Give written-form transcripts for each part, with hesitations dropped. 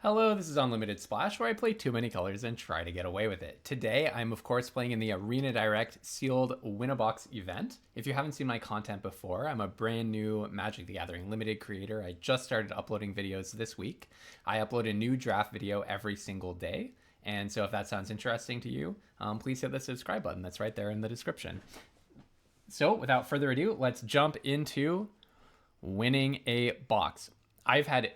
Hello, this is Unlimited Splash, where I play too many colors and try to get away with it. Today, I'm of course playing in the Arena Direct sealed Winabox event. If you haven't seen my content before, I'm a brand new Magic the Gathering Limited creator. I just started uploading videos this week. I upload a new draft video every single day. And so if that sounds interesting to you, please hit the subscribe button that's right there in the description. So without further ado, let's jump into winning a box. I've had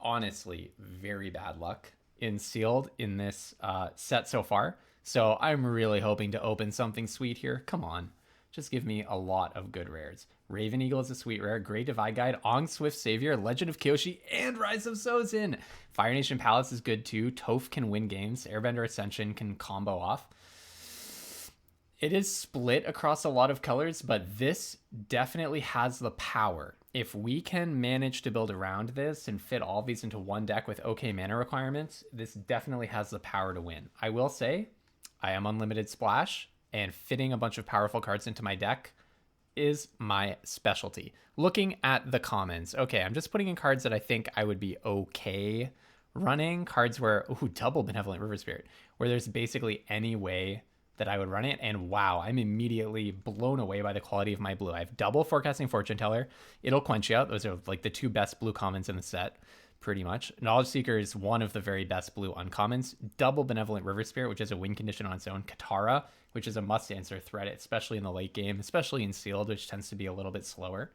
honestly very bad luck in sealed in this set so far. So I'm really hoping to open something sweet here. Come on, just give me a lot of good rares. Raven Eagle is a sweet rare. Great Divide Guide, Aangs Swift Savior, Legend of Kyoshi, and Rise of Sozin. Fire Nation Palace is good too. Toph can win games. Airbender Ascension can combo off. It is split across a lot of colors, but this definitely has the power. If we can manage to build around this and fit all these into one deck with okay mana requirements, this definitely has the power to win. I will say, I am Unlimited Splash, and fitting a bunch of powerful cards into my deck is my specialty. Looking at the commons, okay, I'm just putting in cards that I think I would be okay running. Cards where, ooh, double Benevolent River Spirit, where there's basically any way that I would run it, and wow, I'm immediately blown away by the quality of my blue. I have double Forecasting Fortune Teller. It'll quench you out. Those are like the two best blue commons in the set, pretty much. Knowledge Seeker is one of the very best blue uncommons. Double Benevolent River Spirit, which is a win condition on its own. Katara, which is a must-answer threat, especially in the late game, especially in Sealed, which tends to be a little bit slower.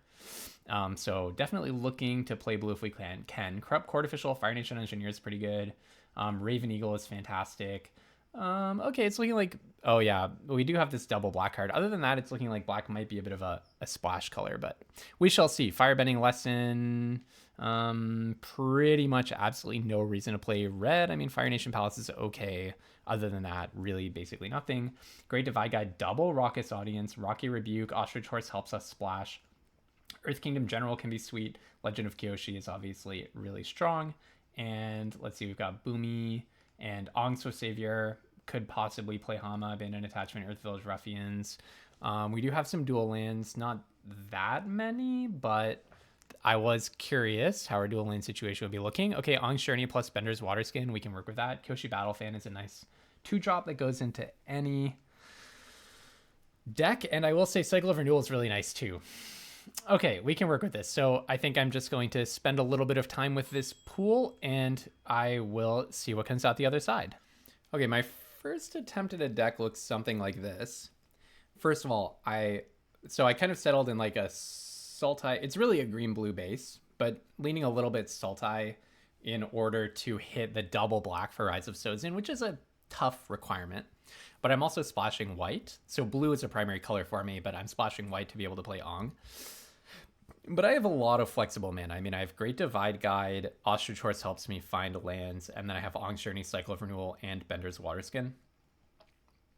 So definitely looking to play blue if we can. Corrupt Court Official, Fire Nation Engineer is pretty good. Raven Eagle is fantastic. Okay, it's looking like, oh yeah, we do have this double black card. Other than that, it's looking like black might be a bit of a splash color, but we shall see. Firebending Lesson, pretty much absolutely no reason to play red. I mean, Fire Nation Palace is okay. Other than that, really basically nothing. Great Divide Guide, double Raucous Audience, Rocky Rebuke, Ostrich Horse helps us splash. Earth Kingdom General can be sweet. Legend of Kyoshi is obviously really strong. And let's see, we've got Boomy and Aangs Savior, could possibly play Hama, Abandoned Attachment, Earth Village Ruffians. We do have some dual lands, not that many, but I was curious how our dual land situation would be looking. Okay, Aangs Journey plus Bender's Waterskin, we can work with that. Kyoshi Battle Fan is a nice 2-drop that goes into any deck, and I will say Cycle of Renewal is really nice too. Okay, we can work with this. So I think I'm just going to spend a little bit of time with this pool, and I will see what comes out the other side. Okay, my first attempt at a deck looks something like this. First of all, I kind of settled in like a Sultai. It's really a green-blue base, but leaning a little bit Sultai in order to hit the double black for Rise of Sozin, which is a tough requirement. But I'm also splashing white. So blue is a primary color for me, but I'm splashing white to be able to play Aangs. But I have a lot of flexible mana. I mean, I have Great Divide Guide, Ostrich Horse helps me find lands, and then I have Aangs Journey, Cycle of Renewal, and Bender's Waterskin.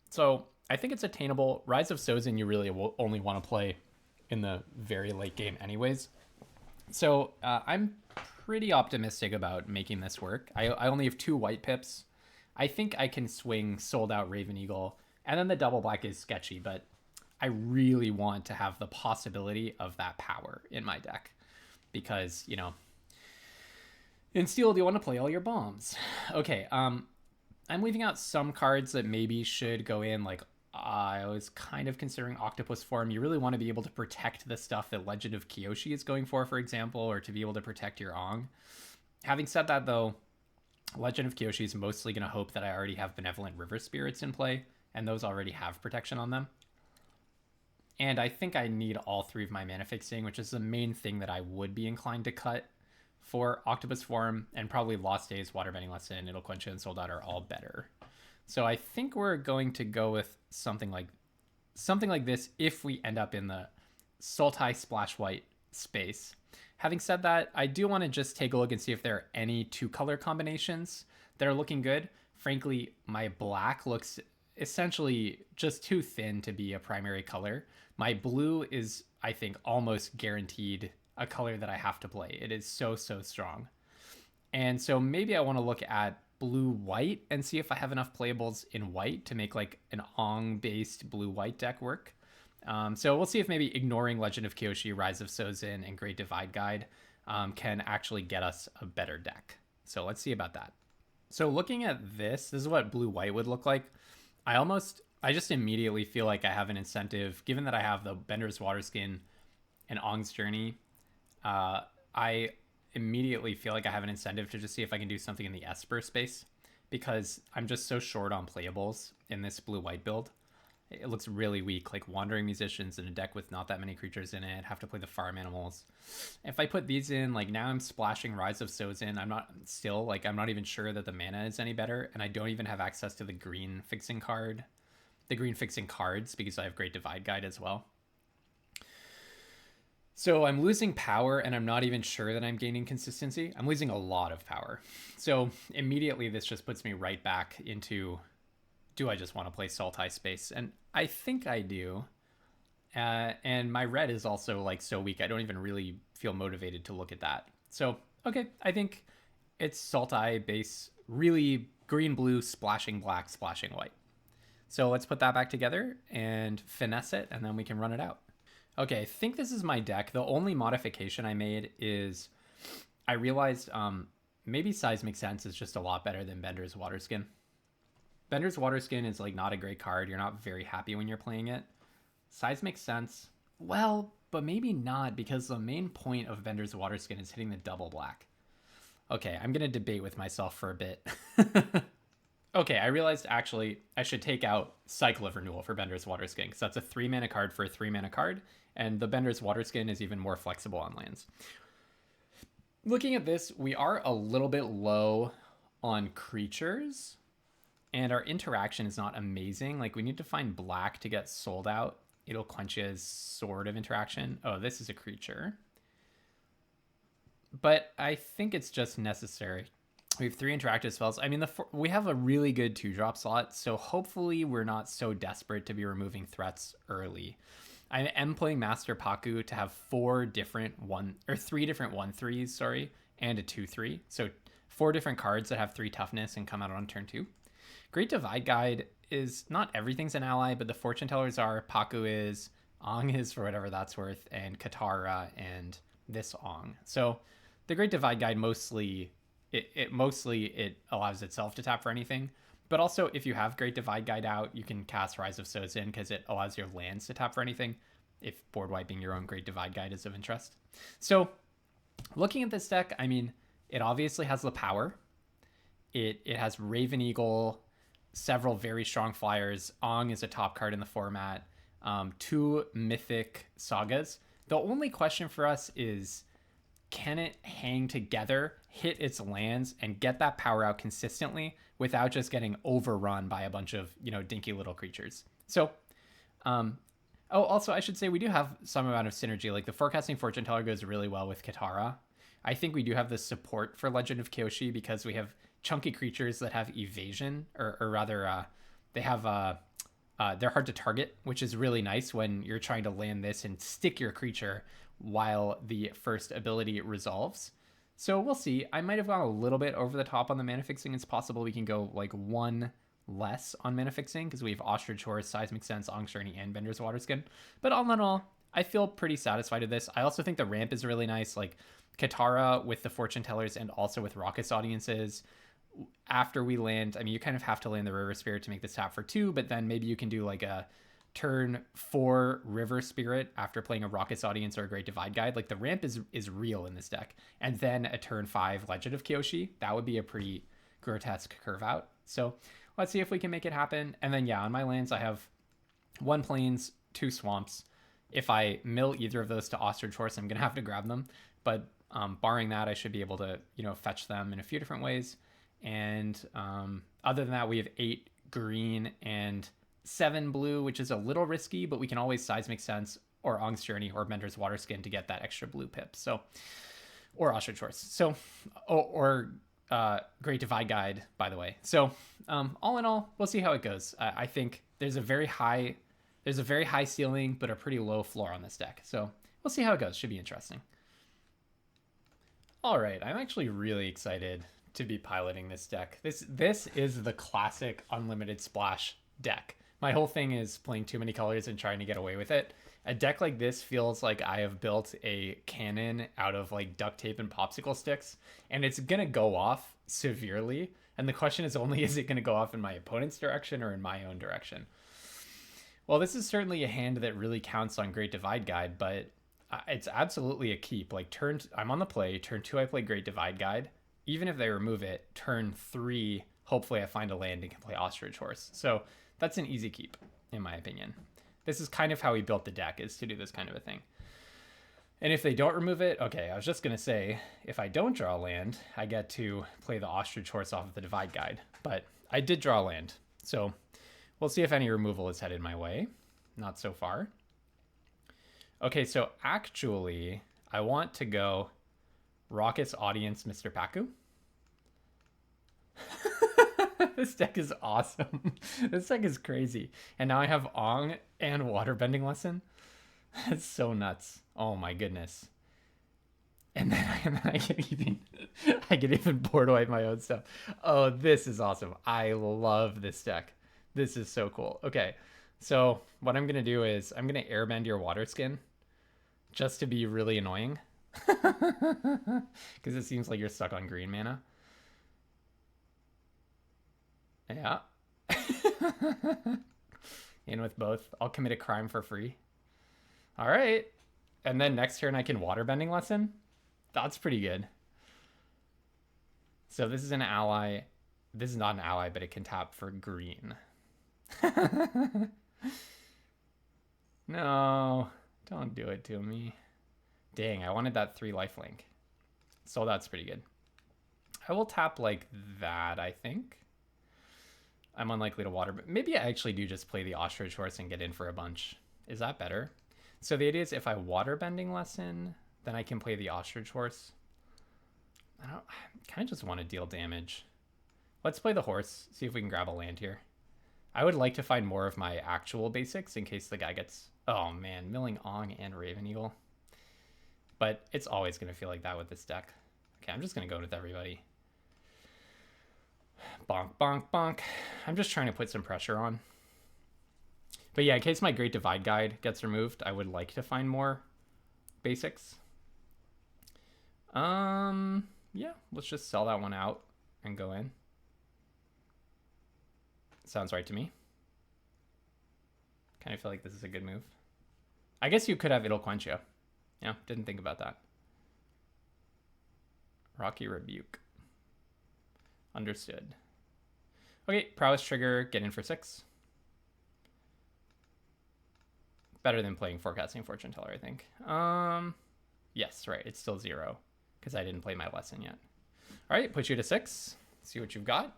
So I think it's attainable. Rise of Sozin you really will only want to play in the very late game anyways. So I'm pretty optimistic about making this work. I only have 2 white pips. I think I can swing Sold Out Raven Eagle, and then the double black is sketchy, but I really want to have the possibility of that power in my deck because, you know, in Steel, you want to play all your bombs. Okay, I'm leaving out some cards that maybe should go in, like I was kind of considering Octopus Form. You really want to be able to protect the stuff that Legend of Kyoshi is going for example, or to be able to protect your Aangs. Having said that, though, Legend of Kyoshi is mostly going to hope that I already have Benevolent River Spirits in play, and those already have protection on them. And I think I need all 3 of my mana fixing, which is the main thing that I would be inclined to cut for Octopus Form, and probably Lost Days, Waterbending Lesson, It'll Quench It, and Sold Out are all better. So I think we're going to go with something like this if we end up in the Sultai Splash White space. Having said that, I do want to just take a look and see if there are any 2-color combinations that are looking good. Frankly, my black looks essentially just too thin to be a primary color. My blue is, I think, almost guaranteed a color that I have to play. It is so strong. And so maybe I want to look at blue-white and see if I have enough playables in white to make like an Aangs-based blue-white deck work. So we'll see if maybe ignoring Legend of Kyoshi, Rise of Sozin, and Great Divide Guide can actually get us a better deck. So let's see about that. So looking at this is what blue-white would look like. I just immediately feel like I have an incentive, given that I have the Bender's Waterskin and Aangs Journey. I immediately feel like I have an incentive to just see if I can do something in the Esper space, because I'm just so short on playables in this blue-white build. It looks really weak, like Wandering Musicians in a deck with not that many creatures in it, have to play the farm animals. If I put these in, like now I'm splashing Rise of Sozin, I'm not even sure that the mana is any better, and I don't even have access to the green fixing cards because I have Great Divide Guide as well. So I'm losing power, and I'm not even sure that I'm gaining consistency. I'm losing a lot of power. So immediately this just puts me right back into, do I just want to play Sultai space? And I think I do. And my red is also like so weak, I don't even really feel motivated to look at that. So, okay, I think it's Sultai base, really green, blue, splashing black, splashing white. So let's put that back together and finesse it, and then we can run it out. Okay, I think this is my deck. The only modification I made is I realized maybe Seismic Sense is just a lot better than Bender's Waterskin. Bender's Waterskin is like not a great card. You're not very happy when you're playing it. Seismic Sense, well, but maybe not, because the main point of Bender's Waterskin is hitting the double black. Okay, I'm going to debate with myself for a bit. Okay, I realized actually I should take out Cycle of Renewal for Bender's Waterskin, because that's a 3-mana card for a 3-mana card, and the Bender's Waterskin is even more flexible on lands. Looking at this, we are a little bit low on creatures, and our interaction is not amazing. Like, we need to find black to get sold out. It'll quench his sort of interaction. Oh, this is a creature. But I think it's just necessary. We have 3 interactive spells. I mean, we have a really good 2-drop slot, so hopefully we're not so desperate to be removing threats early. I am playing Master Paku to have 3 different 1/3s, and a 2/3. So 4 different cards that have 3 toughness and come out on turn 2. Great Divide Guide is not everything's an ally, but the fortune tellers are. Paku is, Aang is for whatever that's worth, and Katara and this Aang. So the Great Divide Guide mostly it allows itself to tap for anything. But also, if you have Great Divide Guide out, you can cast Rise of Sozin because it allows your lands to tap for anything, if board wiping your own Great Divide Guide is of interest. So looking at this deck, I mean, it obviously has the power. It has Raven Eagle, several very strong flyers. Aang is a top card in the format. 2 mythic sagas. The only question for us is, can it hang together, hit its lands, and get that power out consistently without just getting overrun by a bunch of, dinky little creatures? So, also I should say we do have some amount of synergy. Like the Forecasting Fortune Teller goes really well with Katara. I think we do have the support for Legend of Kyoshi because we have chunky creatures that have evasion, or rather, they're hard to target, which is really nice when you're trying to land this and stick your creature while the first ability resolves. So we'll see. I might have gone a little bit over the top on the mana fixing. It's possible we can go like 1 less on mana fixing because we have Ostrich Horse, Seismic Sense, Aangs Journey, and Bender's Waterskin. But all in all, I feel pretty satisfied with this. I also think the ramp is really nice. Like Katara with the Fortune Tellers and also with Raucous Audiences. After we land, I mean, you kind of have to land the River Spirit to make this tap for 2, but then maybe you can do like a turn 4 River Spirit after playing a Raucous Audience or a Great Divide Guide. Like the ramp is real in this deck. And then a turn 5 Legend of Kyoshi. That would be a pretty grotesque curve out. So let's see if we can make it happen. And then on my lands I have 1 plains, 2 swamps. If I mill either of those to Ostrich Horse, I'm gonna have to grab them. But barring that, I should be able to fetch them in a few different ways. And other than that, we have 8 green and 7 blue, which is a little risky, but we can always Seismic Sense or Aangs Journey or Bender's Waterskin to get that extra blue pip. So, or Ostrich Horse. So, or Great Divide Guide, by the way. So, all in all, we'll see how it goes. I think there's a very high ceiling, but a pretty low floor on this deck. So we'll see how it goes. Should be interesting. All right, I'm actually really excited to be piloting this deck. This is the classic unlimited splash deck. My whole thing is playing too many colors and trying to get away with it. A deck like this feels like I have built a cannon out of like duct tape and popsicle sticks, and it's gonna go off severely. And the question is only, is it gonna go off in my opponent's direction or in my own direction? Well, this is certainly a hand that really counts on Great Divide Guide, but it's absolutely a keep. Like I'm on the play, turn 2 I play Great Divide Guide. Even if they remove it, turn 3, hopefully I find a land and can play Ostrich Horse. So that's an easy keep, in my opinion. This is kind of how we built the deck, is to do this kind of a thing. And if they don't remove it, okay, I was just going to say, if I don't draw a land, I get to play the Ostrich Horse off of the Divide Guide. But I did draw a land, so we'll see if any removal is headed my way. Not so far. Okay, so actually, I want to go Raucous Audience Mr. Paku. This deck is awesome. This deck is crazy. And now I have Ong and Waterbending Lesson. That's so nuts. Oh my goodness. And then I get even board wipe my own stuff. Oh, this is awesome. I love this deck. This is so cool. Okay, so what I'm gonna do is I'm gonna airbend your water skin just to be really annoying. Because it seems like you're stuck on green mana. Yeah. In with both. I'll commit a crime for free. All right. And then next turn I can Waterbending Lesson. That's pretty good. So this is an ally. This is not an ally, but it can tap for green. No, don't do it to me. Dang, I wanted that 3 lifelink. So that's pretty good. I will tap like that, I think. I'm unlikely to water, but maybe I actually do just play the Ostrich Horse and get in for a bunch. Is that better? So the idea is if I Waterbending Lesson, then I can play the Ostrich Horse. I kind of just want to deal damage. Let's play the horse, see if we can grab a land here. I would like to find more of my actual basics in case the guy gets... Oh man, milling Ong and Raven Eagle. But it's always going to feel like that with this deck. Okay, I'm just going to go with everybody. Bonk, bonk, bonk. I'm just trying to put some pressure on. But yeah, in case my Great Divide Guide gets removed, I would like to find more basics. Yeah, let's just sell that one out and go in. Sounds right to me. Kind of feel like this is a good move. I guess you could have It'll Quench You. Yeah, didn't think about that. Rocky Rebuke. Understood. Okay, Prowess Trigger, get in for 6. Better than playing Forecasting Fortune Teller, I think. Yes, right, it's still 0 because I didn't play my lesson yet. All right, put you to 6. See what you've got.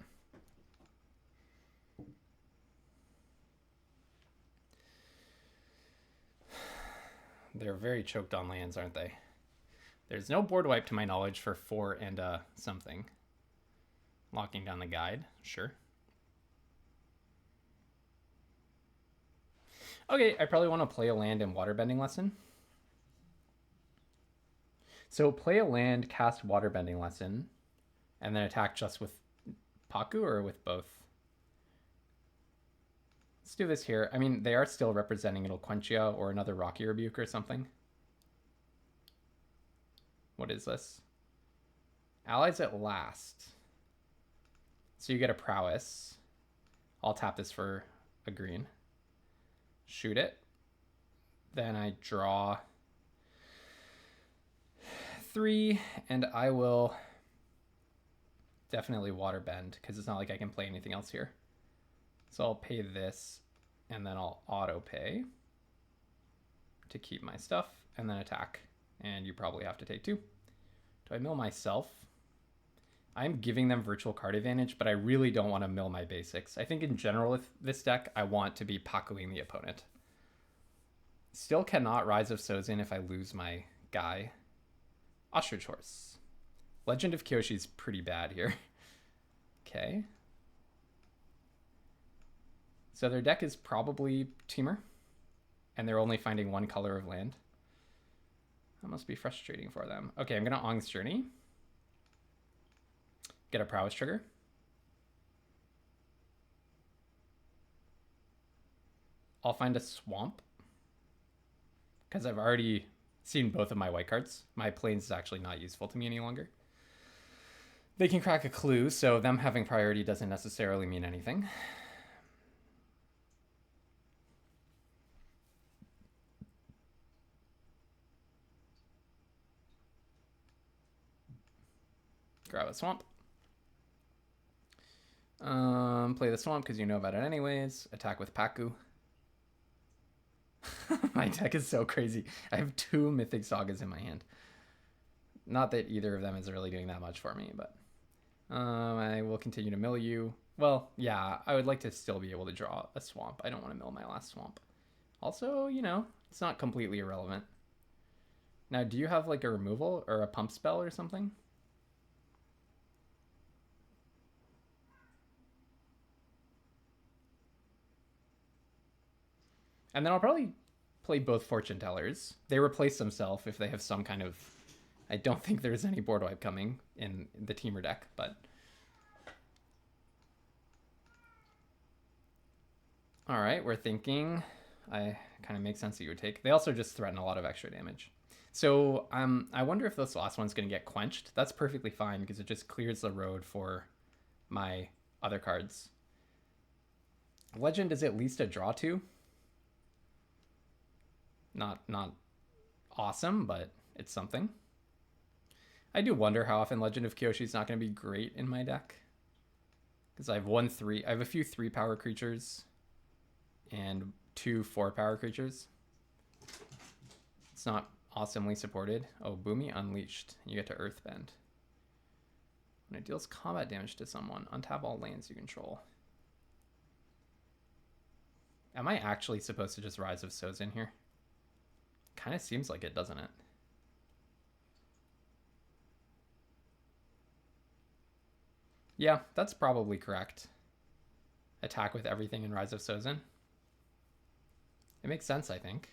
They're very choked on lands, aren't they? There's no board wipe to my knowledge for 4 and something. Locking down the guide, sure. Okay, I probably want to play a land in Waterbending Lesson. So play a land, cast Waterbending Lesson, and then attack just with Paku or with both? Let's do this here. I mean, they are still representing It'll Quench You or another Rocky Rebuke or something. What is this? Allies at last. So you get a Prowess. I'll tap this for a green. Shoot it. Then I draw 3, and I will definitely Waterbend because it's not like I can play anything else here. So I'll pay this, and then I'll auto pay to keep my stuff, and then attack. And you probably have to take 2. Do I mill myself? I'm giving them virtual card advantage, but I really don't want to mill my basics. I think in general with this deck, I want to be Pakuing the opponent. Still cannot Rise of Sozin if I lose my guy. Ostrich Horse. Legend of Kyoshi's pretty bad here. Okay. So their deck is probably Teamer, and they're only finding 1 color of land. That must be frustrating for them. Okay, I'm going to Aang's Journey. Get a Prowess Trigger. I'll find a swamp. Because I've already seen both of my white cards. My plains is actually not useful to me any longer. They can crack a clue, so them having priority doesn't necessarily mean anything. Grab a swamp. Play the swamp because you know about it anyways. Attack with Paku. My deck is so crazy. I have 2 mythic sagas in my hand. Not that either of them is really doing that much for me, but I will continue to mill you. Well, yeah, I would like to still be able to draw a swamp. I don't want to mill my last swamp. Also, you know, it's not completely irrelevant. Now, do you have like a removal or a pump spell or something? And then I'll probably play both Fortune Tellers. They replace themselves if they have some kind of... I don't think there's any board wipe coming in the Teamer deck, but... Alright, we're thinking... I kind of makes sense that you would take. They also just threaten a lot of extra damage. So I wonder if this last one's going to get quenched. That's perfectly fine because it just clears the road for my other cards. Legend is at least a draw 2. Not awesome, but it's something. I do wonder how often Legend of Kyoshi is not going to be great in my deck. Because I have I have a few 3-power creatures and 2 4-power creatures. It's not awesomely supported. Oh, Boomy Unleashed. You get to Earthbend. When it deals combat damage to someone, untap all lands you control. Am I actually supposed to just Rise of Sozin here? Kind of seems like it, doesn't it? Yeah, that's probably correct. Attack with everything in Rise of Sozin. It makes sense, I think.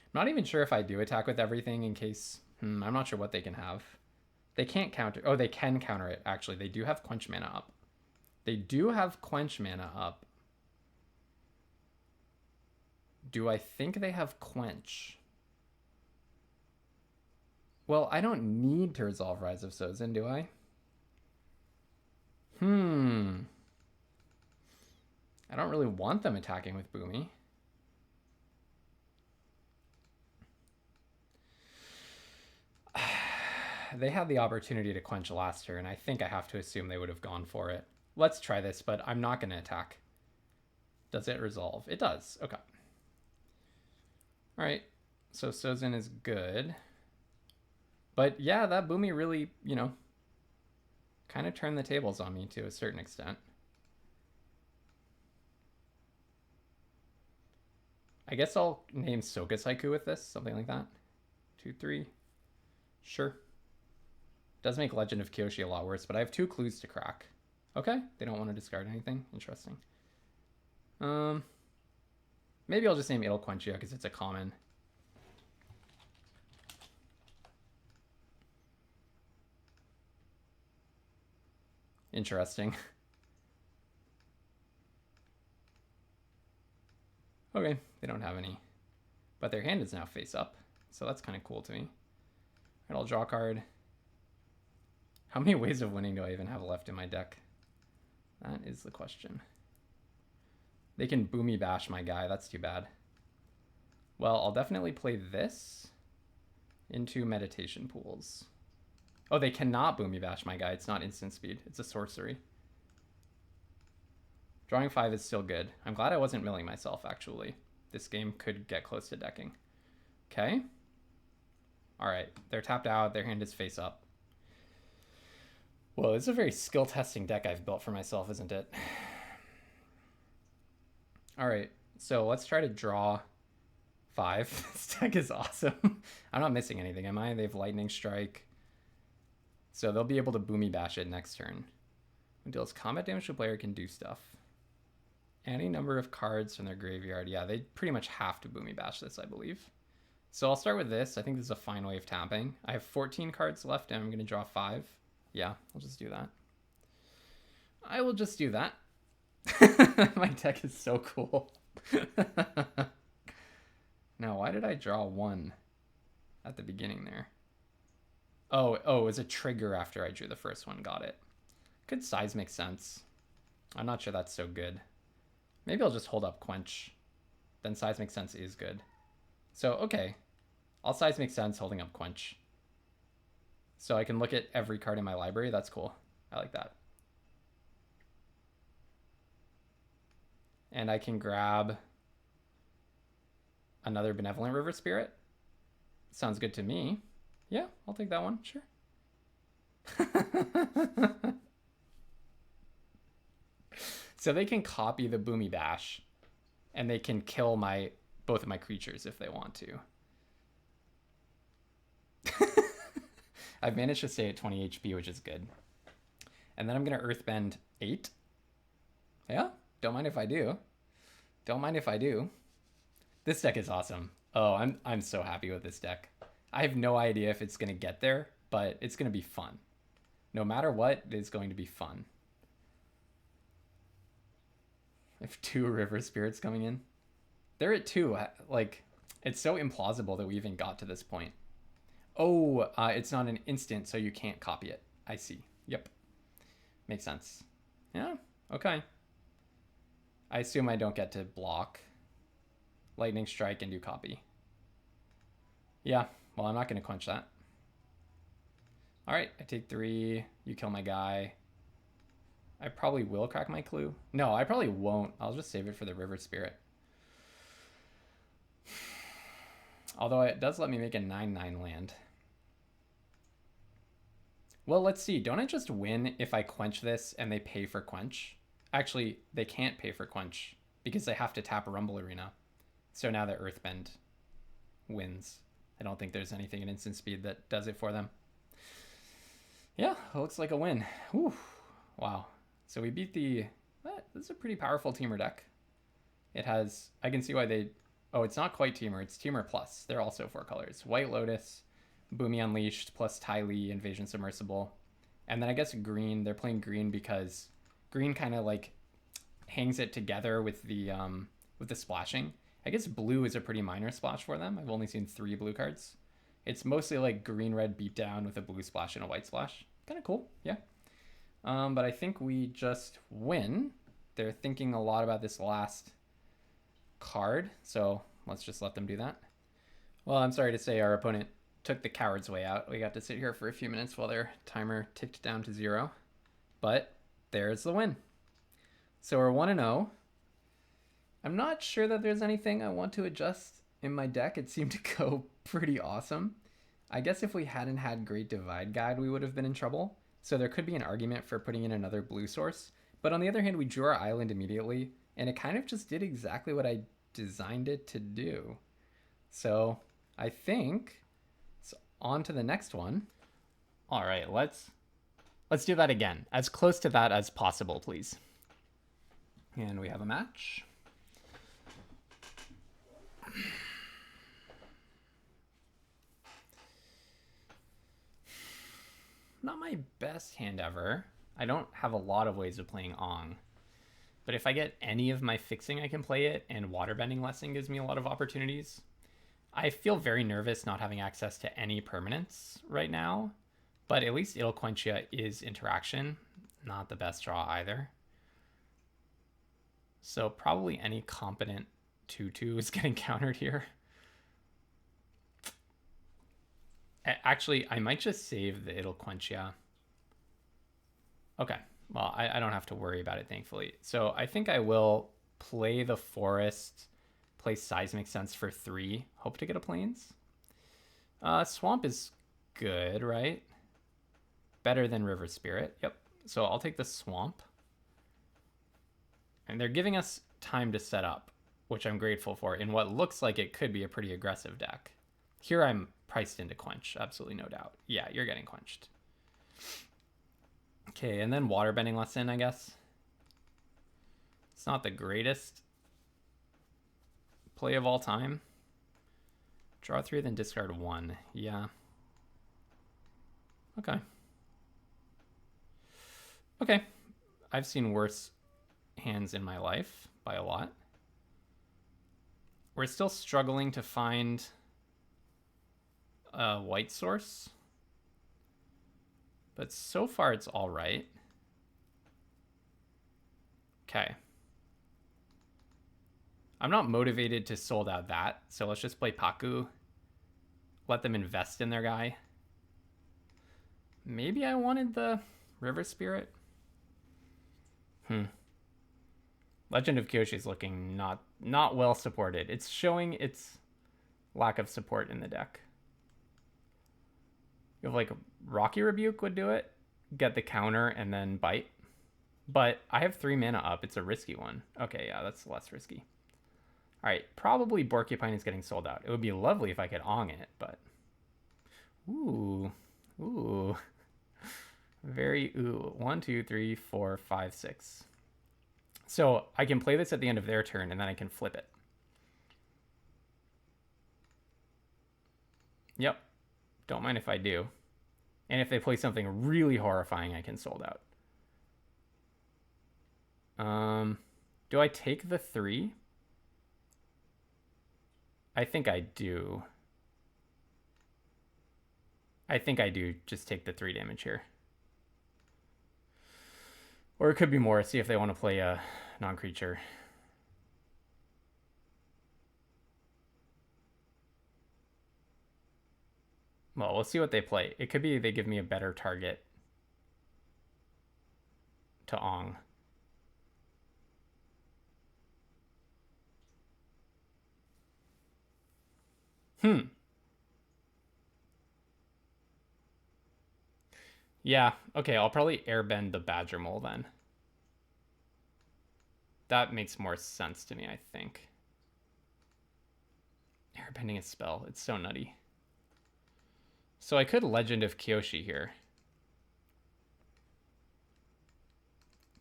I'm not even sure if I do attack with everything in case... I'm not sure what they can have. They can't counter... Oh, they can counter it, actually. They do have Quench mana up. They do have Quench mana up. Do I think they have Quench? Well, I don't need to resolve Rise of Sozin, do I? I don't really want them attacking with Boomy. They had the opportunity to quench last turn. I think I have to assume they would have gone for it. Let's try this, but I'm not going to attack. Does it resolve? It does. Okay. All right. So Sozin is good. But yeah, that Boomy really, you know, kind of turned the tables on me to a certain extent. I guess I'll name Soka's Haiku with this, something like that. 2, 3. Sure. Does make Legend of Kyoshi a lot worse, but I have 2 clues to crack. Okay, they don't want to discard anything. Interesting. Maybe I'll just name It'll Quench You because it's a common. Interesting. Okay, they don't have any. But their hand is now face up, so that's kind of cool to me. All right, I'll draw a card. How many ways of winning do I even have left in my deck? That is the question. They can Boomy Bash my guy. That's too bad. Well, I'll definitely play this into Meditation Pools. Oh, they cannot Boomy Bash my guy. It's not instant speed. It's a sorcery. Drawing 5 is still good. I'm glad I wasn't milling myself, actually. This game could get close to decking. Okay. All right. They're tapped out. Their hand is face up. Well, it's a very skill-testing deck I've built for myself, isn't it? All right. So let's try to draw 5. This deck is awesome. I'm not missing anything, am I? They have Lightning Strike. So they'll be able to Boomy Bash it next turn. When deals combat damage to a player, can do stuff. Any number of cards from their graveyard. Yeah, they pretty much have to Boomy Bash this, I believe. So I'll start with this. I think this is a fine way of tapping. I have 14 cards left, and I'm going to draw 5. Yeah, I'll just do that. I will just do that. My deck is so cool. Now, why did I draw one at the beginning there? Oh, it was a trigger after I drew the first one. Got it. Good size makes sense. I'm not sure that's so good. Maybe I'll just hold up Quench. Then size makes sense is good. So, okay. All size makes sense holding up Quench. So I can look at every card in my library. That's cool. I like that. And I can grab another Benevolent River Spirit. Sounds good to me. Yeah, I'll take that one. Sure. So they can copy the Boomy Bash, and they can kill both of my creatures if they want to. I've managed to stay at 20 HP, which is good. And then I'm going to Earthbend 8. Yeah, don't mind if I do. Don't mind if I do. This deck is awesome. Oh, I'm so happy with this deck. I have no idea if it's going to get there, but it's going to be fun. No matter what, it's going to be fun. I have 2 River Spirits coming in. They're at 2. Like, it's so implausible that we even got to this point. Oh, it's not an instant, so you can't copy it. I see. Yep. Makes sense. Yeah, okay. I assume I don't get to block Lightning Strike and do copy. Yeah, well, I'm not going to quench that. All right, I take 3. You kill my guy. I probably will crack my clue. No, I probably won't. I'll just save it for the River Spirit. Although it does let me make a 9/9 land. Well, let's see. Don't I just win if I quench this and they pay for quench? Actually, they can't pay for quench because they have to tap a Rumble Arena. So now the Earthbend wins. I don't think there's anything in instant speed that does it for them. Yeah, it looks like a win. Whew. Wow. So we beat the... This is a pretty powerful Teamer deck. It has... I can see why they... Oh, it's not quite Teamer. It's Teamer Plus. They're also 4 colors. White Lotus, Boomy Unleashed, plus Ty Lee, Invasion Submersible. And then I guess green. They're playing green because green kind of like hangs it together with the splashing. I guess blue is a pretty minor splash for them. I've only seen 3 blue cards. It's mostly like green-red beatdown with a blue splash and a white splash. Kind of cool, yeah. But I think we just win. They're thinking a lot about this last card, so let's just let them do that. Well, I'm sorry to say our opponent took the coward's way out. We got to sit here for a few minutes while their timer ticked down to 0. But there's the win. So we're 1-0. I'm not sure that there's anything I want to adjust in my deck. It seemed to go pretty awesome. I guess if we hadn't had Great Divide Guide, we would have been in trouble. So there could be an argument for putting in another blue source. But on the other hand, we drew our island immediately, and it kind of just did exactly what I designed it to do. So I think it's on to the next one. All right, let's do that again. As close to that as possible, please. And we have a match. Not my best hand ever. I don't have a lot of ways of playing Aangs. But if I get any of my fixing, I can play it, and Waterbending Lesson gives me a lot of opportunities. I feel very nervous not having access to any permanents right now, but at least It'll Quench Ya is interaction. Not the best draw either. So probably any competent 2/2 is getting countered here. Actually, I might just save the It'll Quench Ya. Okay, well, I don't have to worry about it, thankfully. So I think I will play the Forest, play Seismic Sense for 3, hope to get a Plains. Swamp is good, right? Better than River Spirit, yep. So I'll take the Swamp. And they're giving us time to set up, which I'm grateful for, in what looks like it could be a pretty aggressive deck. Here I'm priced into Quench, absolutely no doubt. Yeah, you're getting quenched. Okay, and then Waterbending Lesson, I guess. It's not the greatest play of all time. Draw 3, then discard 1. Yeah. Okay. Okay. I've seen worse hands in my life by a lot. We're still struggling to find a white source, but so far it's all right. Okay. I'm not motivated to sold out that, so let's just play Paku. Let them invest in their guy. Maybe I wanted the River Spirit. Legend of Kyoshi is looking not well supported. It's showing its lack of support in the deck. You have like Rocky Rebuke would do it. Get the counter and then bite. But I have 3 mana up. It's a risky one. Okay, yeah, that's less risky. All right, probably Porcupine is getting sold out. It would be lovely if I could Aang it, but... Ooh. Very ooh. 1, 2, 3, 4, 5, 6. So I can play this at the end of their turn, and then I can flip it. Yep. Don't mind if I do. And if they play something really horrifying, I can sold out. Do I take the 3? I think I do. I think I do just take the 3 damage here. Or it could be more. See if they want to play a non-creature. Well, we'll see what they play. It could be they give me a better target to Aang. Yeah, okay, I'll probably airbend the Badger Mole then. That makes more sense to me, I think. Airbending a spell. It's so nutty. So I could Legend of Kyoshi here.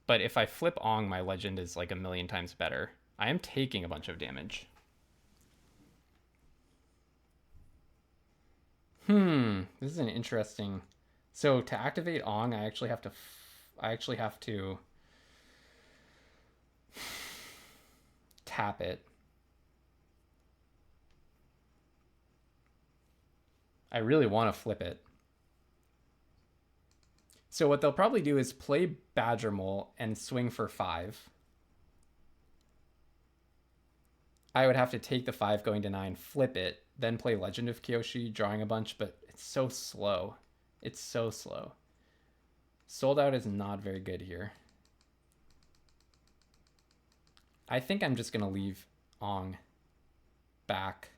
But if I flip Aang, my Legend is like a million times better. I am taking a bunch of damage. This is an interesting... So to activate Aang, I actually have to tap it. I really want to flip it. So what they'll probably do is play Badger Mole and swing for 5. I would have to take the 5 going to 9, flip it, then play Legend of Kyoshi, drawing a bunch, but it's so slow. It's so slow. Sold out is not very good here. I think I'm just going to leave Aang back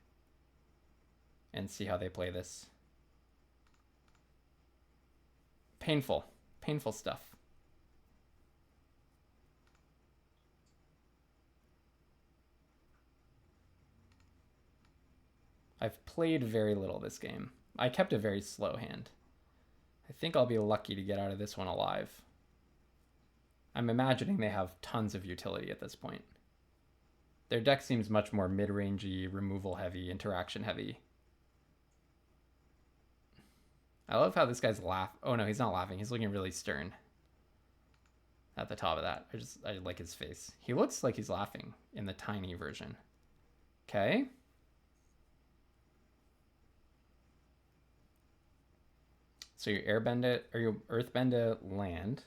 and see how they play this. Painful. Painful stuff. I've played very little this game. I kept a very slow hand. I think I'll be lucky to get out of this one alive. I'm imagining they have tons of utility at this point. Their deck seems much more mid-rangey, removal heavy, interaction heavy. I love how this guy's Oh no, he's not laughing. He's looking really stern at the top of that. I like his face. He looks like he's laughing in the tiny version. Okay. So you airbend it, or you earthbend a land.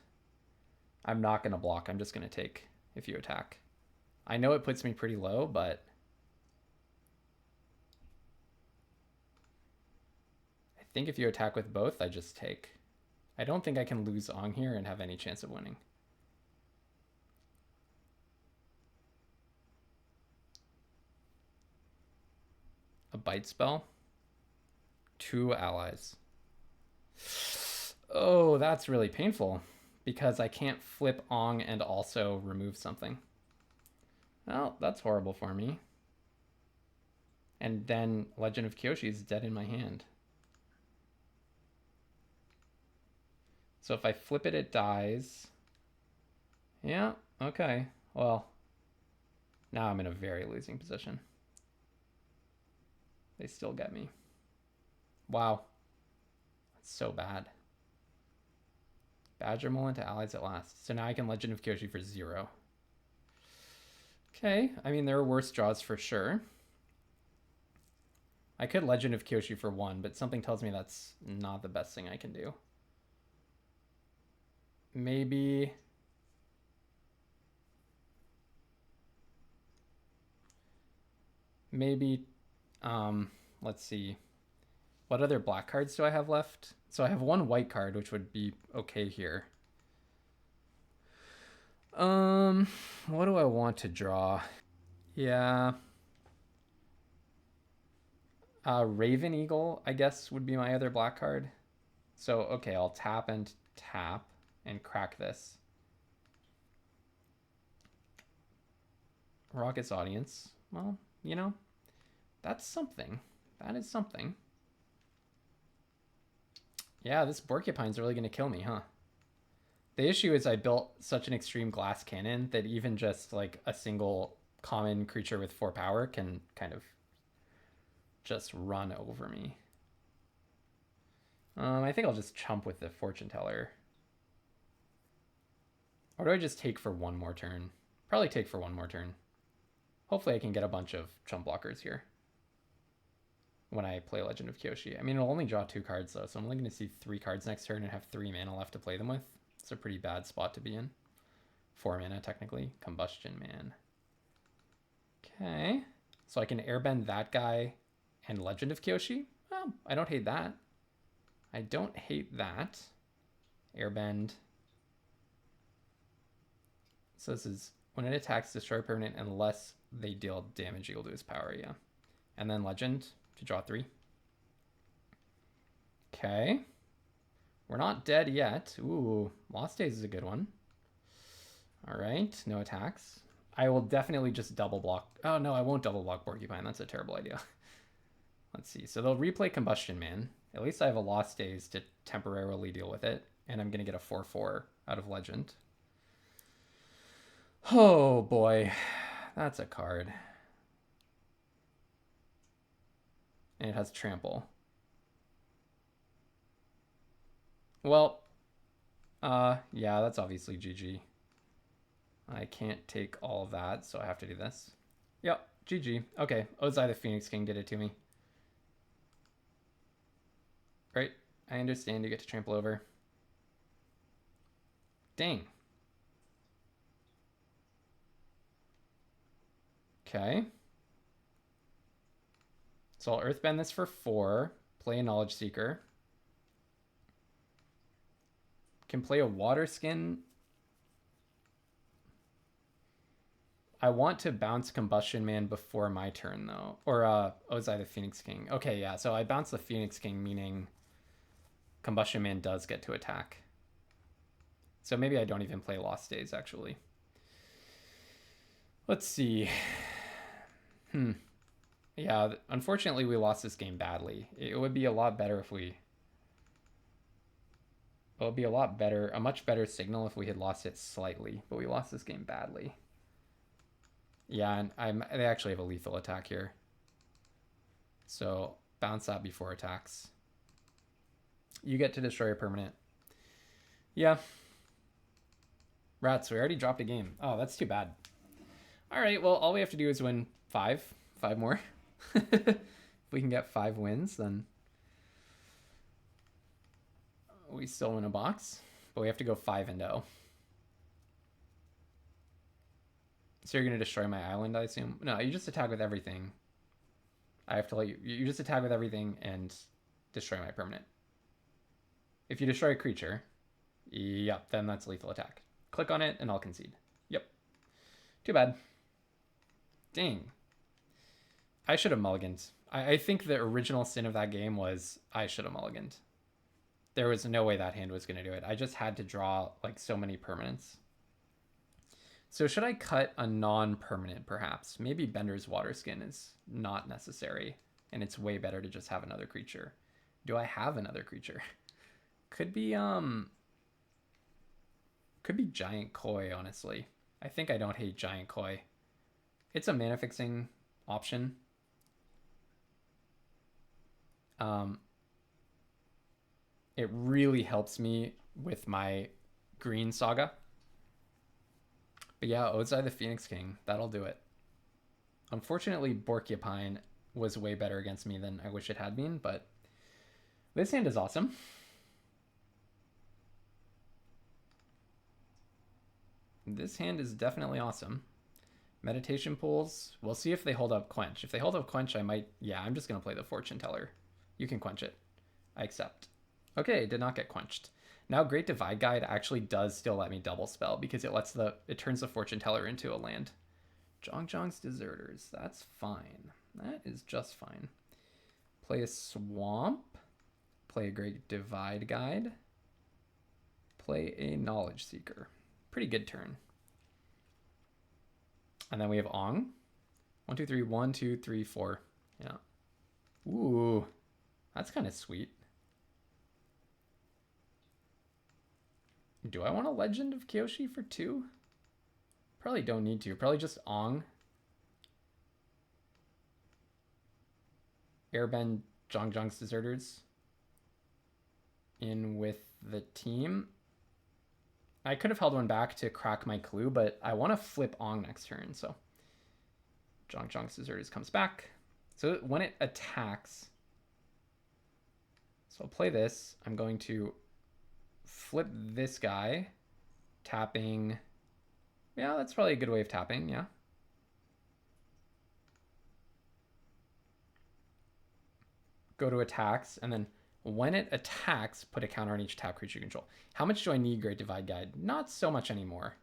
I'm not going to block. I'm just going to take if you attack. I know it puts me pretty low, but I think if you attack with both, I just take. I don't think I can lose Aang here and have any chance of winning. A bite spell. 2 allies. Oh, that's really painful because I can't flip Aang and also remove something. Well, that's horrible for me. And then Legend of Kyoshi is dead in my hand. So if I flip it, it dies. Yeah, okay. Well, now I'm in a very losing position. They still get me. Wow. That's so bad. Badger Mole into allies at last. So now I can Legend of Kyoshi for 0. Okay, I mean, there are worse draws for sure. I could Legend of Kyoshi for 1, but something tells me that's not the best thing I can do. Maybe... let's see. What other black cards do I have left? So I have 1 white card, which would be okay here. What do I want to draw? Yeah. Raven Eagle, I guess, would be my other black card. So, okay, I'll tap and crack this. Rocket's Audience. Well, you know, that's something. That is something. Yeah, this Porcupine's really going to kill me, huh? The issue is I built such an extreme glass cannon that even just like a single common creature with 4 power can kind of just run over me. I think I'll just chump with the Fortune Teller. Or do I just take for 1 more turn? Probably take for 1 more turn. Hopefully I can get a bunch of chump blockers here when I play Legend of Kyoshi. I mean, it'll only draw 2 cards though, so I'm only going to see 3 cards next turn and have 3 mana left to play them with. It's a pretty bad spot to be in. 4 mana, technically. Combustion Man. Okay. So I can airbend that guy and Legend of Kyoshi. Well, I don't hate that. I don't hate that. Airbend. So this is when it attacks, destroy permanent unless they deal damage equal to his power, yeah. And then Legend to draw 3. Okay. We're not dead yet. Ooh, Lost Days is a good one. All right, no attacks. I will definitely just double block. Oh, no, I won't double block Porcupine. That's a terrible idea. Let's see. So they'll replay Combustion Man. At least I have a Lost Days to temporarily deal with it. And I'm going to get a 4/4 out of Legend. Oh, boy. That's a card. And it has Trample. Well, yeah, that's obviously GG. I can't take all of that, so I have to do this. Yep, GG. Okay, Ozai the Phoenix King did it to me. Right, I understand you get to trample over. Dang. Okay. So I'll Earthbend this for 4, play a Knowledge Seeker. Can play a Water Skin. I want to bounce Combustion Man before my turn, though. Or Ozai the Phoenix King. Okay, yeah, so I bounce the Phoenix King, meaning Combustion Man does get to attack. So maybe I don't even play Lost Days, actually. Let's see. Yeah, unfortunately we lost this game badly. It would be a lot better if we... It would be a much better signal if we had lost it slightly, but we lost this game badly. Yeah, and they actually have a lethal attack here. So bounce that before attacks. You get to destroy a permanent. Yeah. Rats, we already dropped a game. Oh, that's too bad. All right, well, all we have to do is win 5 more. If we can get 5 wins, then we still win a box. But we have to go 5-0. So you're going to destroy my island, I assume? No, you just attack with everything. I have to let you... You just attack with everything and destroy my permanent. If you destroy a creature, yep, then that's lethal attack. Click on it and I'll concede. Yep. Too bad. Dang. I should have mulliganed. I think the original sin of that game was I should have mulliganed. There was no way that hand was going to do it. I just had to draw like so many permanents. So should I cut a non-permanent perhaps? Maybe Bender's Water Skin is not necessary and it's way better to just have another creature. Do I have another creature? Could be Giant Koi, honestly. I think I don't hate Giant Koi. It's a mana fixing option. It really helps me with my green saga. But yeah, Ozai the Phoenix King. That'll do it. Unfortunately, Borkiapine was way better against me than I wish it had been, but this hand is awesome. This hand is definitely awesome. Meditation pools. We'll see if they hold up Quench. If they hold up Quench, I might... Yeah, I'm just going to play the Fortune Teller. You can quench it. I accept. Okay, did not get quenched. Now Great Divide Guide actually does still let me double spell because it turns the Fortune Teller into a land. Zhong's Deserters. That's fine. That is just fine. Play a Swamp. Play a Great Divide Guide. Play a Knowledge Seeker. Pretty good turn. And then we have Aang. 1, 2, 3. 1, 2, 3, 4. Yeah. Ooh. That's kind of sweet. Do I want a Legend of Kyoshi for 2? Probably don't need to. Probably just Aang. Airbend Zhong's Deserters. In with the team. I could have held one back to crack my clue, but I want to flip Aang next turn, so Zhong's Deserters comes back. So when it attacks, so I'll play this. I'm going to flip this guy, tapping. Yeah, that's probably a good way of tapping, yeah. Go to attacks, and then when it attacks, put a counter on each tap creature you control. How much do I need Great Divide Guide? Not so much anymore.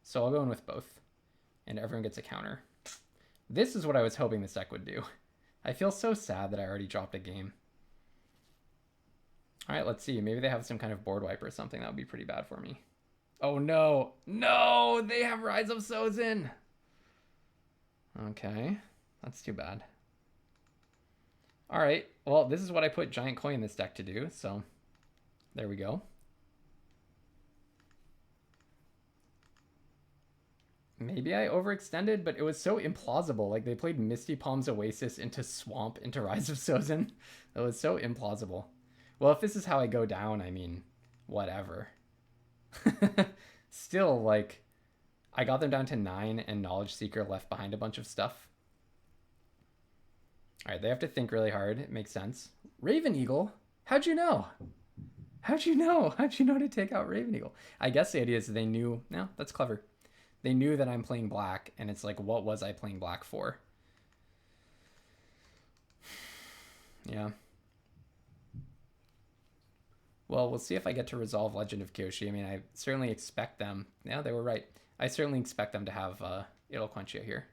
So I'll go in with both. And everyone gets a counter. This is what I was hoping this deck would do. I feel so sad that I already dropped a game. Alright, let's see. Maybe they have some kind of board wipe or something. That would be pretty bad for me. Oh no! No! They have Rise of Sozin! Okay. That's too bad. Alright, well, this is what I put Giant Koi in this deck to do, so there we go. Maybe I overextended, but it was so implausible. Like, they played Misty Palm's Oasis into Swamp into Rise of Sozin. It was so implausible. Well, if this is how I go down, I mean, whatever. Still, like, I got them down to 9 and Knowledge Seeker left behind a bunch of stuff. All right, they have to think really hard. It makes sense. Raven Eagle? How'd you know? How'd you know? How'd you know to take out Raven Eagle? I guess the idea is they knew. No, that's clever. They knew that I'm playing black, and it's like, what was I playing black for? Yeah. Well, we'll see if I get to resolve Legend of Kyoshi. I mean, I certainly expect them. Yeah, they were right. I certainly expect them to have It'll Quench You here.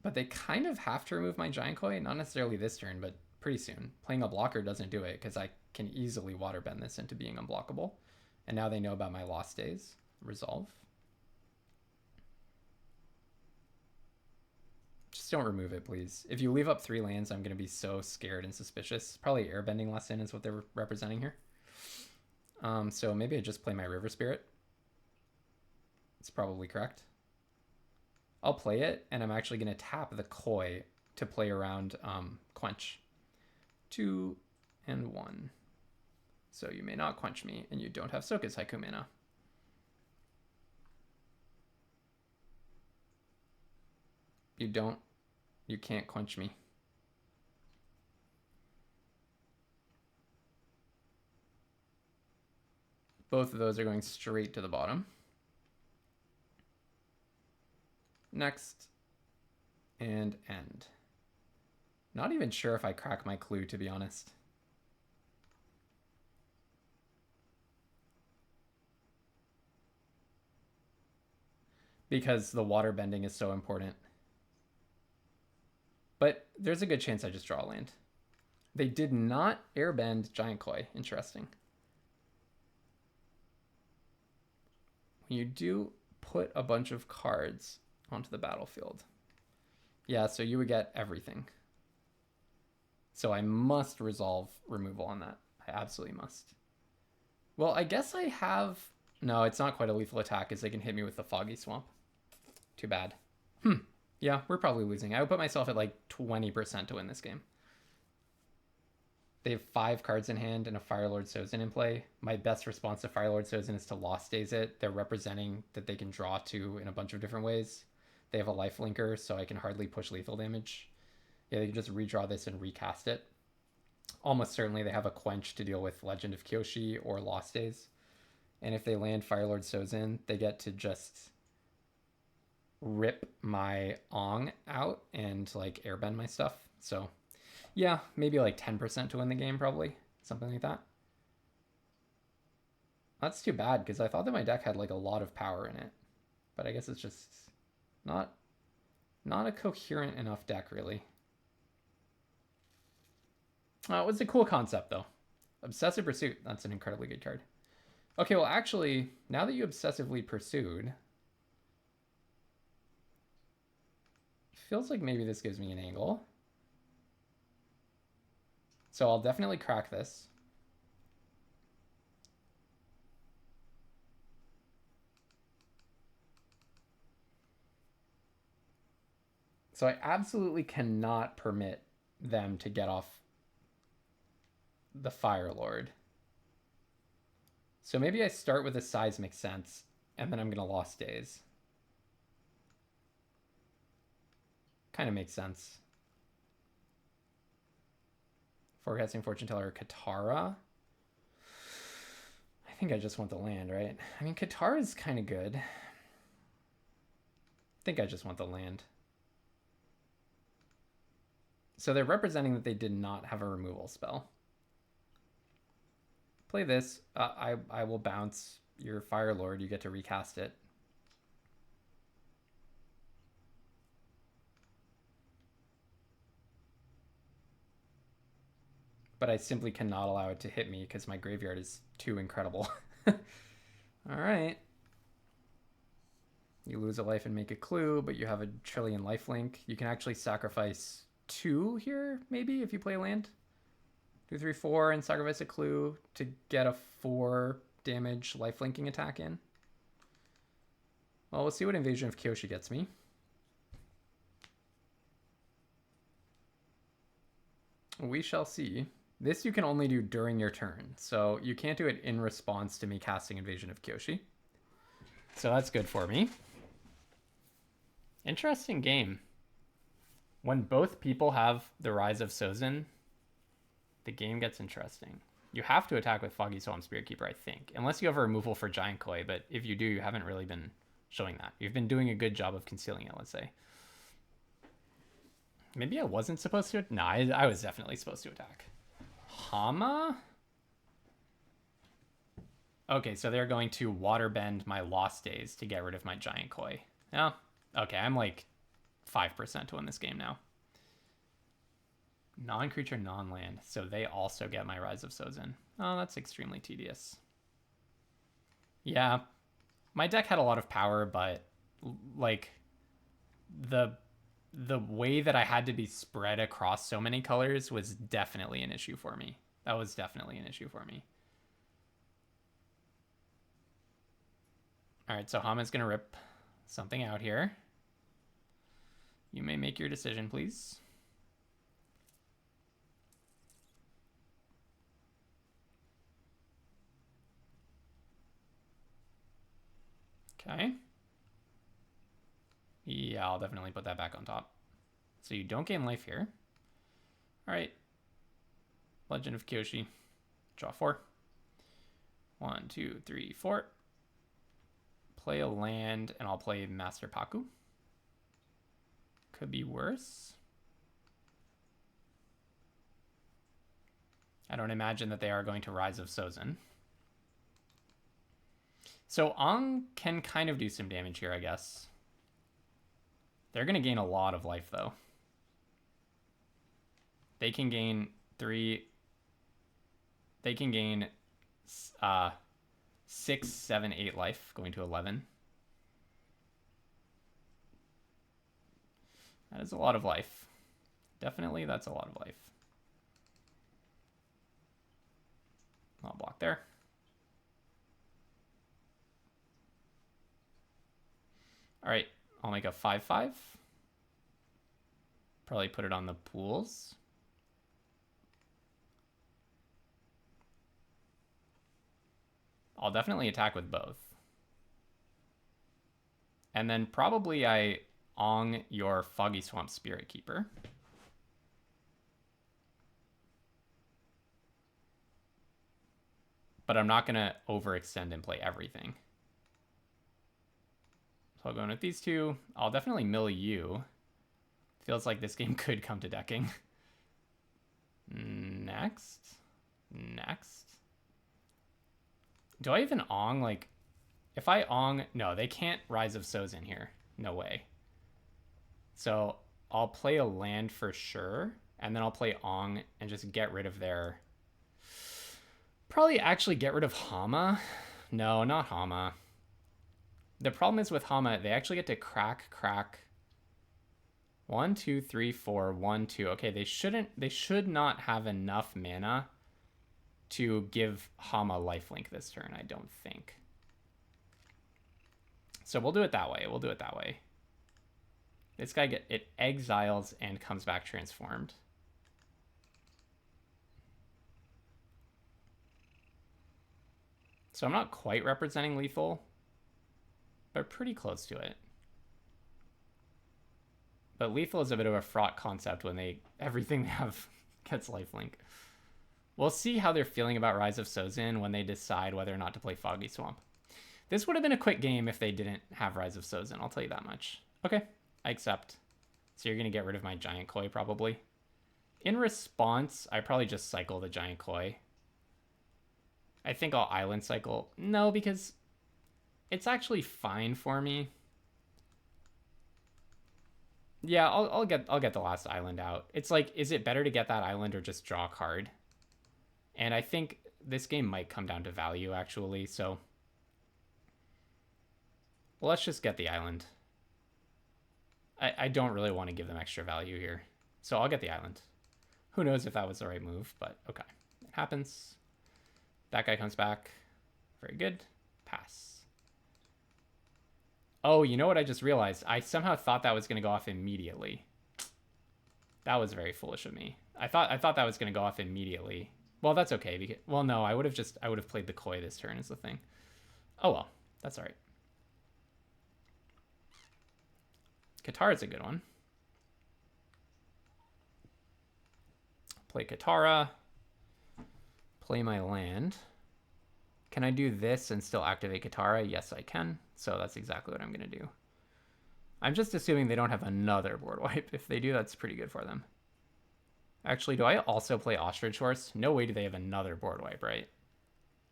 But they kind of have to remove my Giant Koi. Not necessarily this turn, but pretty soon. Playing a blocker doesn't do it because I can easily waterbend this into being unblockable. And now they know about my Lost Days. Resolve. Just don't remove it, please. If you leave up 3 lands, I'm going to be so scared and suspicious. Probably airbending lesson is what they're representing here. So maybe I just play my River Spirit. It's probably correct. I'll play it, and I'm actually going to tap the Koi to play around Quench. 2 and 1. So you may not quench me, and you don't have Soka's Haiku mana. You can't quench me. Both of those are going straight to the bottom. Next, and end. Not even sure if I crack my clue, to be honest. Because the water bending is so important. But there's a good chance I just draw a land. They did not airbend Giant Koi. Interesting. When you do put a bunch of cards onto the battlefield. Yeah, so you would get everything. So I must resolve removal on that. I absolutely must. Well, I guess I have... No, it's not quite a lethal attack as they can hit me with the Foggy Swamp. Too bad. Yeah, we're probably losing. I would put myself at like 20% to win this game. They have 5 cards in hand and a Firelord Sozin in play. My best response to Firelord Sozin is to Lost Days it. They're representing that they can draw 2 in a bunch of different ways. They have a lifelinker, so I can hardly push lethal damage. Yeah, they can just redraw this and recast it. Almost certainly they have a Quench to deal with Legend of Kyoshi or Lost Days. And if they land Firelord Sozin, they get to just rip my Aangs out and like airbend my stuff. So yeah, maybe like 10% to win the game, probably. Something like that. That's too bad, because I thought that my deck had like a lot of power in it. But I guess it's just not a coherent enough deck, really. It was a cool concept, though. Obsessive Pursuit. That's an incredibly good card. Okay, well, actually, now that you obsessively pursued, feels like maybe this gives me an angle. So I'll definitely crack this. So I absolutely cannot permit them to get off the Fire Lord. So maybe I start with a Seismic Sense, and then I'm going to Lost Days. Kind of makes sense. Forecasting Fortune Teller, Katara. I think I just want the land, right? I mean, Katara is kind of good. I think I just want the land. So they're representing that they did not have a removal spell. Play this. I will bounce your Fire Lord. You get to recast it. But I simply cannot allow it to hit me because my graveyard is too incredible. All right. You lose a life and make a clue, but you have a trillion lifelink. You can actually sacrifice 2 here, maybe, if you play land. 2, 3, 4, and sacrifice a clue to get a 4 damage lifelinking attack in. Well, we'll see what Invasion of Kyoshi gets me. We shall see. This you can only do during your turn, so you can't do it in response to me casting Invasion of Kyoshi. So that's good for me. Interesting game. When both people have the Rise of Sozin, the game gets interesting. You have to attack with Foggy Swamp Spirit Keeper, I think. Unless you have a removal for Giant Koi, but if you do, you haven't really been showing that. You've been doing a good job of concealing it, let's say. Maybe I wasn't supposed to? No, I was definitely supposed to attack. Hama? Okay, so they're going to waterbend my Lost Days to get rid of my Giant Koi. Yeah. Okay, I'm like 5% to win this game now. Non-creature, non-land. So they also get my Rise of Sozin. Oh, that's extremely tedious. Yeah. My deck had a lot of power, but like the way that I had to be spread across so many colors was definitely an issue for me. That was definitely an issue for me. All right, so Hama's going to rip something out here. You may make your decision, please. Okay. Yeah, I'll definitely put that back on top. So you don't gain life here. All right. Legend of Kyoshi. Draw 4. 1, 2, 3, 4. Play a land, and I'll play Master Paku. Could be worse. I don't imagine that they are going to Rise of Sozin. So Aangs can kind of do some damage here, I guess. They're going to gain a lot of life, though. They can gain 3... They can gain 6, 7, 8 life, going to 11. That is a lot of life. Definitely, that's a lot of life. I'll block there. All right, I'll make a 5/5. Probably put it on the pools. I'll definitely attack with both. And then probably I Aang your Foggy Swamp Spirit Keeper. But I'm not going to overextend and play everything. So I'll go in with these two. I'll definitely mill you. Feels like this game could come to decking. Next. Do I even Aang, like... If I Aang... No, they can't Rise of Sozin here. No way. So I'll play a land for sure. And then I'll play Aang and just get rid of their... Probably actually get rid of Hama. No, not Hama. The problem is with Hama, they actually get to crack. 1, 2, 3, 4, 1, 2. Okay, they should not have enough mana to give Hama lifelink this turn, I don't think. So we'll do it that way. This guy it exiles and comes back transformed. So I'm not quite representing lethal, but pretty close to it. But lethal is a bit of a fraught concept when everything they have gets lifelink. We'll see how they're feeling about Rise of Sozin when they decide whether or not to play Foggy Swamp. This would have been a quick game if they didn't have Rise of Sozin, I'll tell you that much. Okay, I accept. So you're going to get rid of my Giant Koi probably. In response, I probably just cycle the Giant Koi. I think I'll Island Cycle. No, because it's actually fine for me. Yeah, I'll get the last island out. It's like, is it better to get that island or just draw a card? And I think this game might come down to value, actually, so... Well, let's just get the island. I don't really want to give them extra value here. So I'll get the island. Who knows if that was the right move, but okay. It happens. That guy comes back. Very good. Pass. Oh, you know what I just realized? I somehow thought that was going to go off immediately. That was very foolish of me. I thought that was going to go off immediately. Well, that's okay. Because, well, no, I would have played the Koi this turn is the thing. Oh, well. That's all right. Katara is a good one. Play Katara. Play my land. Can I do this and still activate Katara? Yes, I can. So that's exactly what I'm going to do. I'm just assuming they don't have another board wipe. If they do, that's pretty good for them. Actually, do I also play Ostrich Horse? No way do they have another board wipe, right?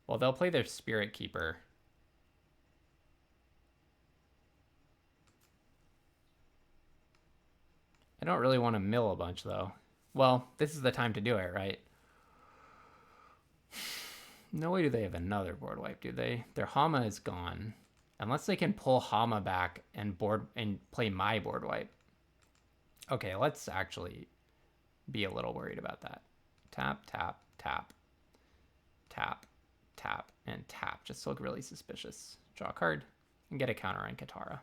Well, they'll play their Spirit Keeper. I don't really want to mill a bunch, though. Well, this is the time to do it, right? No way do they have another board wipe, do they? Their Hama is gone. Unless they can pull Hama back and play my board wipe. Okay, let's actually be a little worried about that. Tap, tap, tap. Tap, tap, and tap. Just look really suspicious. Draw a card and get a counter on Katara.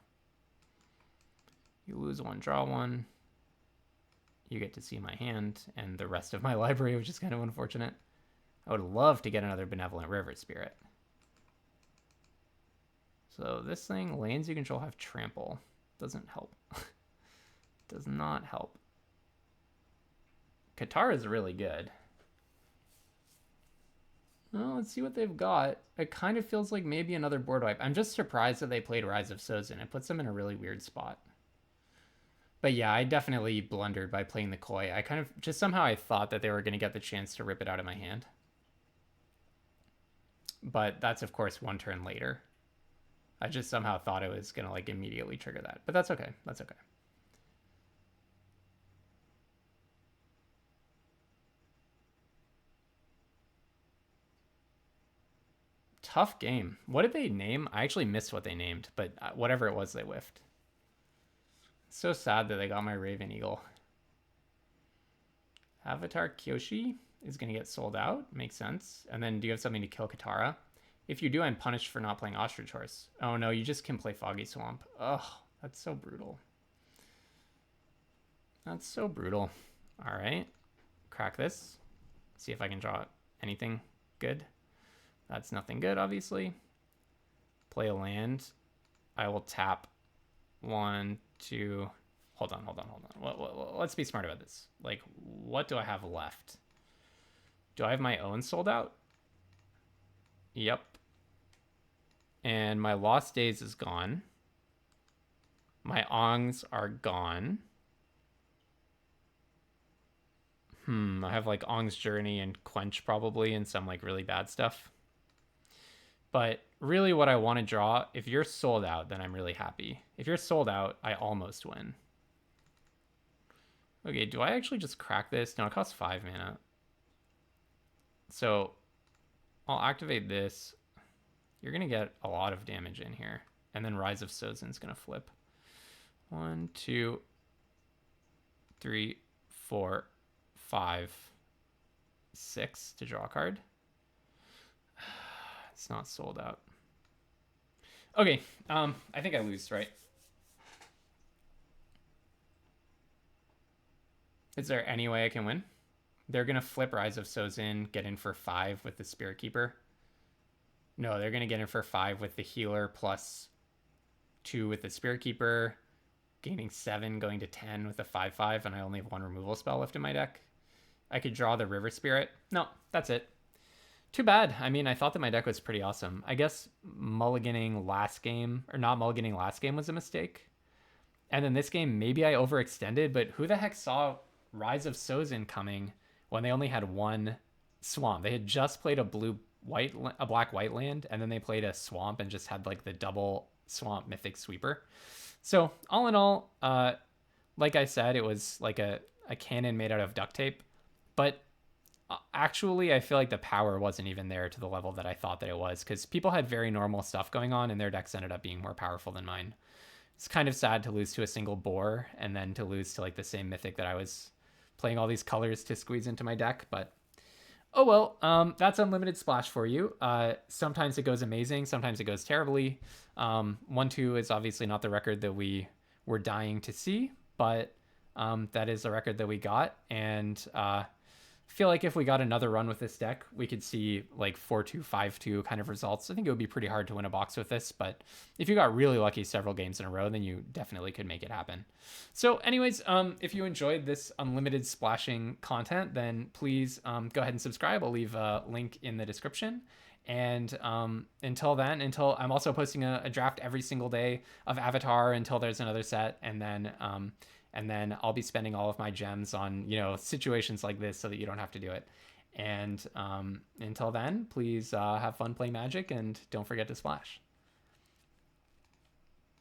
You lose one, draw one. You get to see my hand and the rest of my library, which is kind of unfortunate. I would love to get another Benevolent River Spirit. So this thing, lands you control have trample. Doesn't help. Does not help. Katara is really good. Well, let's see what they've got. It kind of feels like maybe another board wipe. I'm just surprised that they played Rise of Sozin. It puts them in a really weird spot. But yeah, I definitely blundered by playing the Koi. I kind of just somehow I thought that they were going to get the chance to rip it out of my hand. But that's, of course, one turn later. I just somehow thought it was going to like immediately trigger that. But that's okay. That's okay. Tough game. What did they name? I actually missed what they named, but whatever it was, they whiffed. So sad that they got my Raven Eagle. Avatar Kyoshi is going to get sold out. Makes sense. And then do you have something to kill Katara? If you do, I'm punished for not playing Ostrich Horse. Oh no, you just can play Foggy Swamp. Ugh, that's so brutal. That's so brutal. All right. Crack this. See if I can draw anything good. That's nothing good, obviously. Play a land. I will tap 1, 2. Hold on. Let's be smart about this. Like, what do I have left? Do I have my own sold out? Yep. And my Lost Days is gone. My Aangs are gone. I have like Aangs Journey and Quench probably and some like really bad stuff. But really what I want to draw, if you're sold out, then I'm really happy. If you're sold out, I almost win. Okay, do I actually just crack this? No, it costs 5 mana. So I'll activate this. You're going to get a lot of damage in here. And then Rise of Sozin's going to flip. 1, 2, 3, 4, 5, 6 to draw a card. It's not sold out. Okay, I think I lose, right? Is there any way I can win? They're going to flip Rise of Sozin, get in for 5 with the Spirit Keeper. No, they're going to get in for 5 with the Healer plus 2 with the Spirit Keeper, gaining 7, going to 10 with a 5/5, and I only have 1 removal spell left in my deck. I could draw the River Spirit. No, that's it. Too bad. I mean, I thought that my deck was pretty awesome. I guess mulliganing last game, or not mulliganing last game, was a mistake. And then this game, maybe I overextended, but who the heck saw Rise of Sozin coming when they only had 1 swamp? They had just played a black-white land, and then they played a swamp and just had like the double swamp mythic sweeper. So all in all, like I said, it was like a cannon made out of duct tape. But actually, I feel like the power wasn't even there to the level that I thought that it was, because people had very normal stuff going on and their decks ended up being more powerful than mine. It's kind of sad to lose to a single boar and then to lose to like the same mythic that I was playing all these colors to squeeze into my deck. But oh well, that's Unlimited Splash for you. Sometimes it goes amazing, sometimes it goes terribly. 1-2 is obviously not the record that we were dying to see, but that is the record that we got. And I feel like if we got another run with this deck, we could see like 4-2, 5-2 kind of results. I think it would be pretty hard to win a box with this, but if you got really lucky several games in a row, then you definitely could make it happen. So anyways, if you enjoyed this unlimited splashing content, then please go ahead and subscribe. I'll leave a link in the description. And until I'm also posting a draft every single day of Avatar until there's another set, and then I'll be spending all of my gems on, situations like this so that you don't have to do it. And until then, please have fun playing Magic and don't forget to splash.